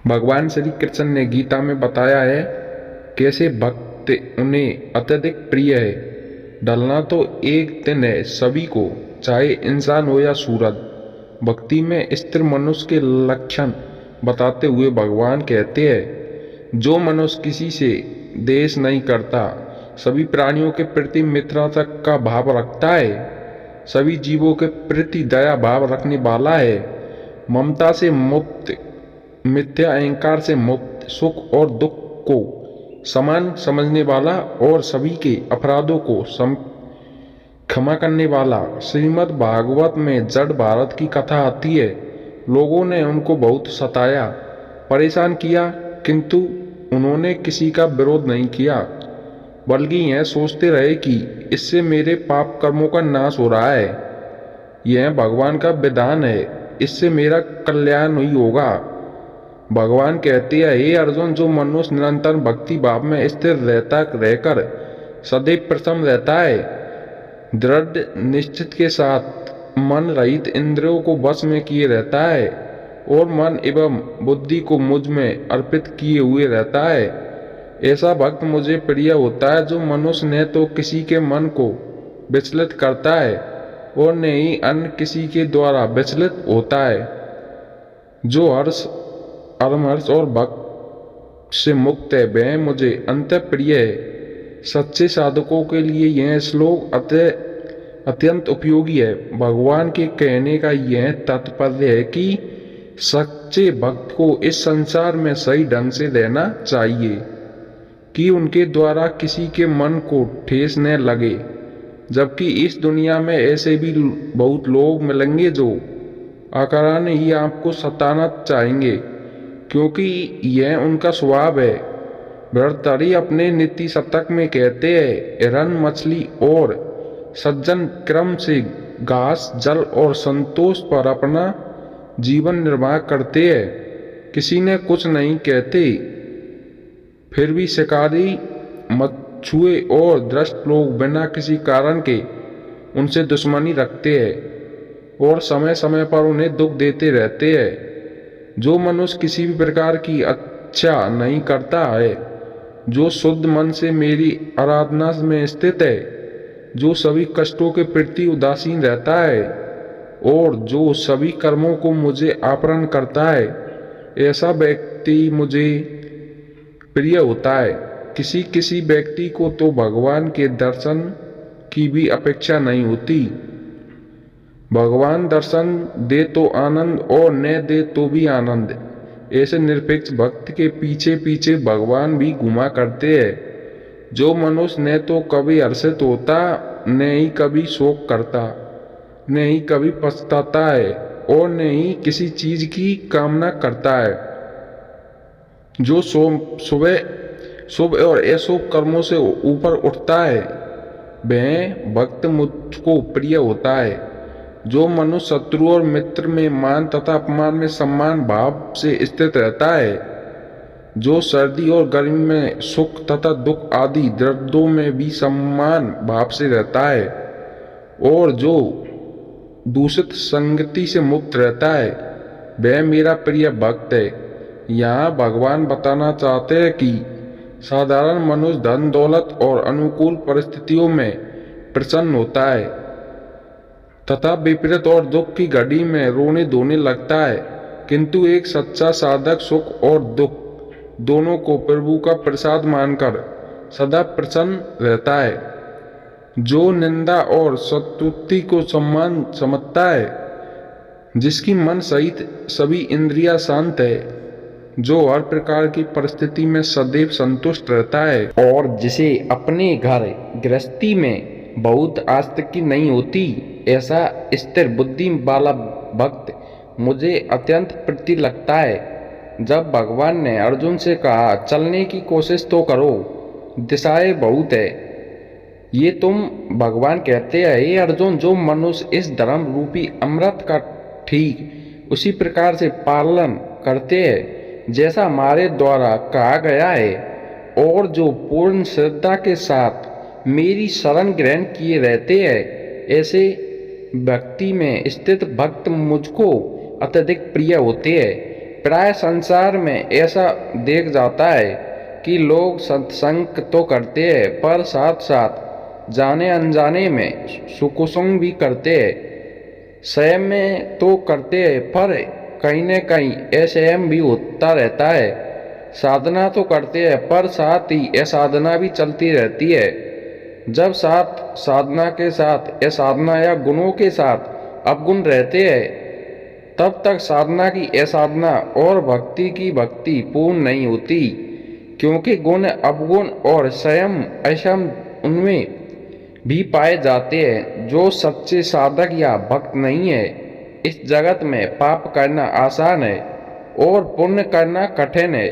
भगवान श्री कृष्ण ने गीता में बताया है कैसे भक्त उन्हें अत्यधिक प्रिय है। ढलना तो एक दिन है सभी को, चाहे इंसान हो या सूरज। भक्ति में स्थिर मनुष्य के लक्षण बताते हुए भगवान कहते हैं, जो मनुष्य किसी से द्वेष नहीं करता, सभी प्राणियों के प्रति मित्रता का भाव रखता है, सभी जीवों के प्रति दया भाव रखने वाला है, ममता से मुक्त, मिथ्या अहंकार से मुक्त, सुख और दुख को समान समझने वाला और सभी के अपराधों को क्षमा करने वाला। श्रीमद् भागवत में जड़ भारत की कथा आती है। लोगों ने उनको बहुत सताया, परेशान किया, किंतु उन्होंने किसी का विरोध नहीं किया, बल्कि यह सोचते रहे कि इससे मेरे पाप कर्मों का नाश हो रहा है, यह भगवान का विधान है, इससे मेरा कल्याण ही होगा। भगवान कहते हैं, हे अर्जुन, जो मनुष्य निरंतर भक्ति भाव में स्थिर रहकर सदैव प्रसन्न रहता है, दृढ़ निश्चित के साथ मन रहित इंद्रियों को वश में किए रहता है और मन एवं बुद्धि को मुझ में अर्पित किए हुए रहता है, ऐसा भक्त मुझे प्रिय होता है। जो मनुष्य न तो किसी के मन को विचलित करता है और न ही अन्य किसी के द्वारा विचलित होता है, जो परमहर्ष और भक्त से मुक्त है, वह मुझे अंत प्रिय है। सच्चे साधकों के लिए यह श्लोक अत्यंत उपयोगी है। भगवान के कहने का यह तात्पर्य है कि सच्चे भक्त को इस संसार में सही ढंग से रहना चाहिए कि उनके द्वारा किसी के मन को ठेस न लगे, जबकि इस दुनिया में ऐसे भी बहुत लोग मिलेंगे जो अकारण ही आपको सताना चाहेंगे, क्योंकि यह उनका स्वभाव है। भर्तृहरि अपने नीति शतक में कहते हैं, हिरण, मछली और सज्जन क्रम से घास, जल और संतोष पर अपना जीवन निर्वाह करते हैं। किसी ने कुछ नहीं कहते, फिर भी शिकारी, मछुए और दृष्ट लोग बिना किसी कारण के उनसे दुश्मनी रखते हैं और समय समय पर उन्हें दुख देते रहते हैं। जो मनुष्य किसी भी प्रकार की इच्छा नहीं करता है, जो शुद्ध मन से मेरी आराधना में स्थित है, जो सभी कष्टों के प्रति उदासीन रहता है और जो सभी कर्मों को मुझे अर्पण करता है, ऐसा व्यक्ति मुझे प्रिय होता है। किसी किसी व्यक्ति को तो भगवान के दर्शन की भी अपेक्षा नहीं होती। भगवान दर्शन दे तो आनंद और न दे तो भी आनंद। ऐसे निरपेक्ष भक्त के पीछे पीछे भगवान भी घुमा करते हैं। जो मनुष्य न तो कभी हर्षित होता, न ही कभी शोक करता, न ही कभी पछताता है और न ही किसी चीज की कामना करता है, जो सुबह शुभ और अशुभ कर्मों से ऊपर उठता है, वह भक्त मुझको प्रिय होता है। जो मनुष्य शत्रु और मित्र में मान तथा अपमान में सम्मान भाव से स्थित रहता है, जो सर्दी और गर्मी में सुख तथा दुख आदि दर्दों में भी सम्मान भाव से रहता है और जो दूषित संगति से मुक्त रहता है, वह मेरा प्रिय भक्त है। यहाँ भगवान बताना चाहते हैं कि साधारण मनुष्य धन दौलत और अनुकूल परिस्थितियों में प्रसन्न होता है तथा विपरीत और दुख की घड़ी में रोने धोने लगता है, किंतु एक सच्चा साधक सुख और दुख दोनों को प्रभु का प्रसाद मानकर सदा प्रसन्न रहता है। जो निंदा और स्तुति को सम्मान समझता है, जिसकी मन सहित सभी इंद्रियां शांत है, जो हर प्रकार की परिस्थिति में सदैव संतुष्ट रहता है और जिसे अपने घर गृहस्थी में बहुत आसक्ति नहीं होती, ऐसा स्थिर बुद्धि वाला भक्त मुझे अत्यंत प्रिय लगता है। जब भगवान ने अर्जुन से कहा, चलने की कोशिश तो करो, दिशाएं बहुत है, ये तुम भगवान कहते हैं, हे अर्जुन, जो मनुष्य इस धर्म रूपी अमृत का ठीक उसी प्रकार से पालन करते हैं जैसा हमारे द्वारा कहा गया है, और जो पूर्ण श्रद्धा के साथ मेरी शरण ग्रहण किए रहते हैं, ऐसे भक्ति में स्थित भक्त मुझको अत्यधिक प्रिय होते हैं। प्राय संसार में ऐसा देख जाता है कि लोग सत्संग तो करते हैं पर साथ साथ जाने अनजाने में सुकुसंग भी करते हैं। संयम में तो करते हैं पर कहीं न कहीं असंयम भी होता रहता है। साधना तो करते हैं पर साथ ही असाधना भी चलती रहती है। जब साथ साधना के साथ असाधना या गुणों के साथ अवगुण रहते हैं तब तक साधना की असाधना और भक्ति की भक्ति पूर्ण नहीं होती, क्योंकि गुण अवगुण और संयम असंयम उनमें भी पाए जाते हैं। जो सच्चे साधक या भक्त नहीं है, इस जगत में पाप करना आसान है और पुण्य करना कठिन है।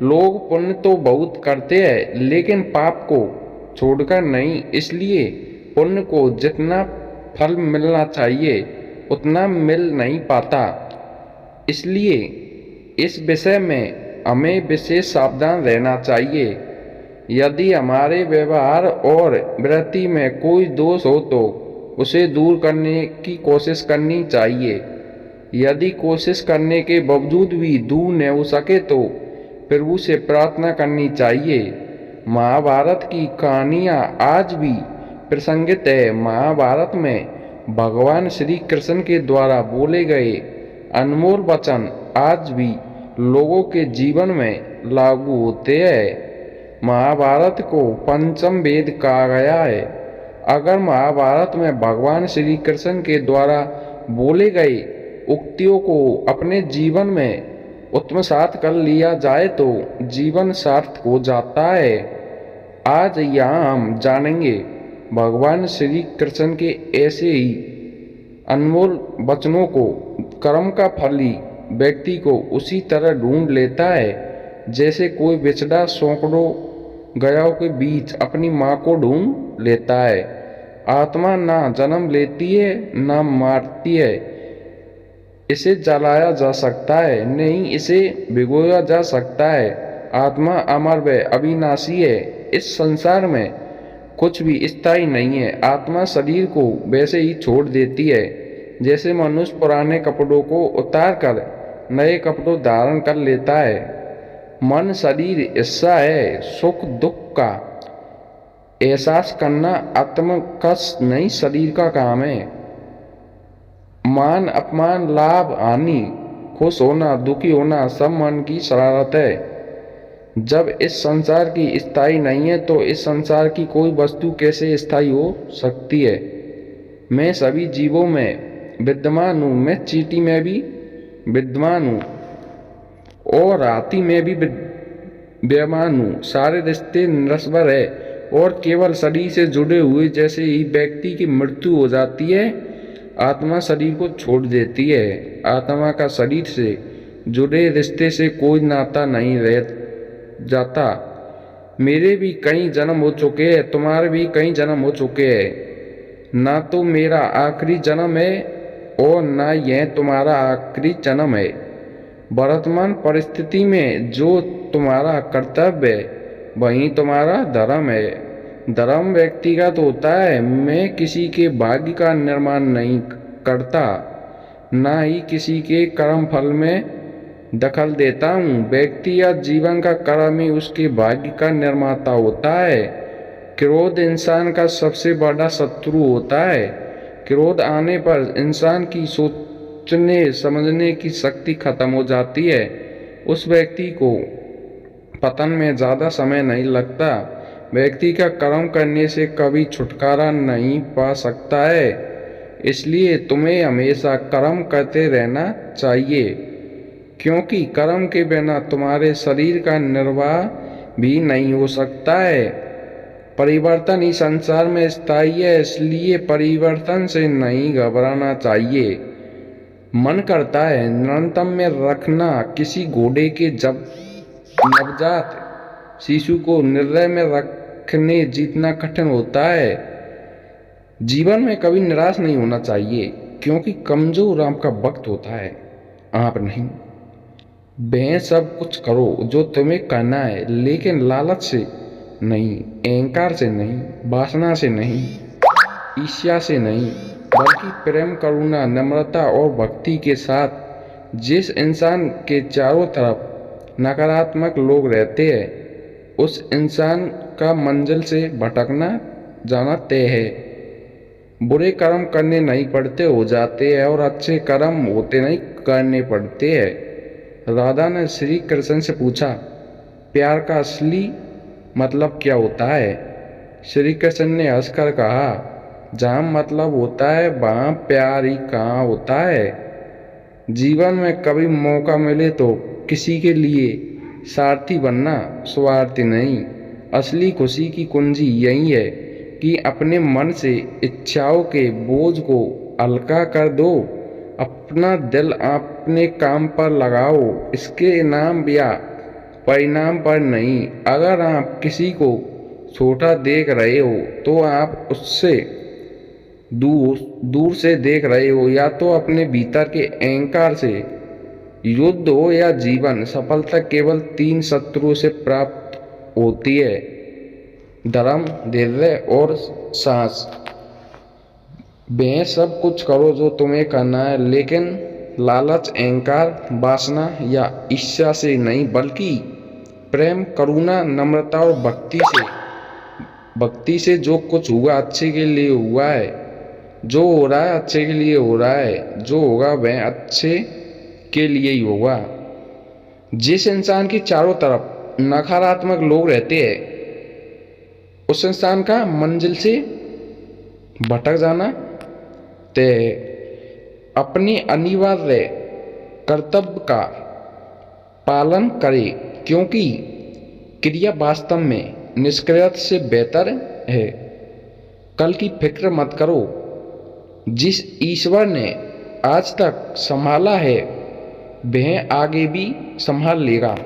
लोग पुण्य तो बहुत करते हैं लेकिन पाप को छोड़कर नहीं, इसलिए पुण्य को जितना फल मिलना चाहिए उतना मिल नहीं पाता। इसलिए इस विषय में हमें विशेष सावधान रहना चाहिए। यदि हमारे व्यवहार और वृत्ति में कोई दोष हो तो उसे दूर करने की कोशिश करनी चाहिए। यदि कोशिश करने के बावजूद भी दूर न हो सके तो प्रभु से प्रार्थना करनी चाहिए। महाभारत की कहानियाँ आज भी प्रसंगित है। महाभारत में भगवान श्री कृष्ण के द्वारा बोले गए अनमोल वचन आज भी लोगों के जीवन में लागू होते हैं। महाभारत को पंचम वेद कहा गया है। अगर महाभारत में भगवान श्री कृष्ण के द्वारा बोले गए उक्तियों को अपने जीवन में आत्मसात कर लिया जाए तो जीवन सार्थक हो जाता है। आज यहाँ हम जानेंगे भगवान श्री कृष्ण के ऐसे ही अनमोल वचनों को। कर्म का फल ही व्यक्ति को उसी तरह ढूंढ लेता है जैसे कोई बिछड़ा सैकड़ों गायों के बीच अपनी माँ को ढूंढ लेता है। आत्मा ना जन्म लेती है ना मरती है। इसे जलाया जा सकता है, नहीं इसे भिगोया जा सकता है। आत्मा अमर व अविनाशी है। इस संसार में कुछ भी स्थायी नहीं है। आत्मा शरीर को वैसे ही छोड़ देती है जैसे मनुष्य पुराने कपड़ों को उतार कर नए कपड़ों धारण कर लेता है। मन शरीर हिस्सा है। सुख दुख का एहसास करना आत्मा का नहीं शरीर का काम है। मान अपमान लाभ हानि खुश होना दुखी होना सब मन की शरारत है। जब इस संसार की स्थायी नहीं है तो इस संसार की कोई वस्तु कैसे स्थायी हो सकती है। मैं सभी जीवों में विद्यमान हूँ। मैं चींटी में भी विद्यमान हूँ और हाथी में भी विद्यमान हूँ। सारे रिश्ते नश्वर है और केवल शरीर से जुड़े हुए। जैसे ही व्यक्ति की मृत्यु हो जाती है आत्मा शरीर को छोड़ देती है। आत्मा का शरीर से जुड़े रिश्ते से कोई नाता नहीं रह जाता। मेरे भी कई जन्म हो चुके हैं, तुम्हारे भी कई जन्म हो चुके हैं। ना तो मेरा आखिरी जन्म है और ना यह तुम्हारा आखिरी जन्म है। वर्तमान परिस्थिति में जो तुम्हारा कर्तव्य है वही तुम्हारा धर्म है। धर्म व्यक्तिगत होता है। मैं किसी के भाग्य का निर्माण नहीं करता, ना ही किसी के कर्म फल में दखल देता हूँ। व्यक्ति या जीवन का कर्म ही उसके भाग्य का निर्माता होता है। क्रोध इंसान का सबसे बड़ा शत्रु होता है। क्रोध आने पर इंसान की सोचने समझने की शक्ति खत्म हो जाती है। उस व्यक्ति को पतन में ज़्यादा समय नहीं लगता। व्यक्ति का कर्म करने से कभी छुटकारा नहीं पा सकता है। इसलिए तुम्हें हमेशा कर्म करते रहना चाहिए, क्योंकि कर्म के बिना तुम्हारे शरीर का निर्वाह भी नहीं हो सकता है। परिवर्तन ही संसार में स्थायी है, इसलिए परिवर्तन से नहीं घबराना चाहिए। मन करता है निरंतर में रखना। किसी घोड़े के जब नवजात शिशु को निर्णय में रखने जितना कठिन होता है। जीवन में कभी निराश नहीं होना चाहिए, क्योंकि कमजोर आपका वक्त होता है, आप नहीं। वह सब कुछ करो जो तुम्हें करना है, लेकिन लालच से नहीं, अहंकार से नहीं, वासना से नहीं, ईर्ष्या से नहीं, बल्कि प्रेम करुणा नम्रता और भक्ति के साथ जिस इंसान के चारों तरफ नकारात्मक लोग रहते हैं उस इंसान का मंजिल से भटकना जाना तय है। बुरे कर्म करने नहीं पड़ते, हो जाते हैं, और अच्छे कर्म होते नहीं, करने पड़ते हैं। राधा ने श्री कृष्ण से पूछा, प्यार का असली मतलब क्या होता है? श्री कृष्ण ने हंसकर कहा, जहाँ मतलब होता है वहाँ प्यार ही कहाँ होता है। जीवन में कभी मौका मिले तो किसी के लिए सारथी बनना, स्वार्थी नहीं। असली खुशी की कुंजी यही है कि अपने मन से इच्छाओं के बोझ को हल्का कर दो, अपना दिल अपने काम पर लगाओ, इसके इनाम या परिणाम पर नहीं। अगर आप किसी को छोटा देख रहे हो तो आप उससे दूर से देख रहे हो, या तो अपने भीतर के अहंकार से। युद्ध हो या जीवन, सफलता केवल 3 शत्रुओं से प्राप्त होती है: धर्म, धैर्य और साहस। वह सब कुछ करो जो तुम्हें करना है, लेकिन लालच, अहंकार, वासना या ईर्ष्या से नहीं, बल्कि प्रेम, करुणा, नम्रता और भक्ति से। जो कुछ हुआ अच्छे के लिए हुआ है, जो हो रहा है अच्छे के लिए हो रहा है, जो होगा वह अच्छे के लिए ही होगा। जिस इंसान की चारों तरफ नकारात्मक लोग रहते हैं उस इंसान का मंजिल से भटक जाना तय है। अपने अनिवार्य कर्तव्य का पालन करें, क्योंकि क्रिया वास्तव में निष्क्रियता से बेहतर है। कल की फिक्र मत करो, जिस ईश्वर ने आज तक संभाला है वह आगे भी संभाल लेगा।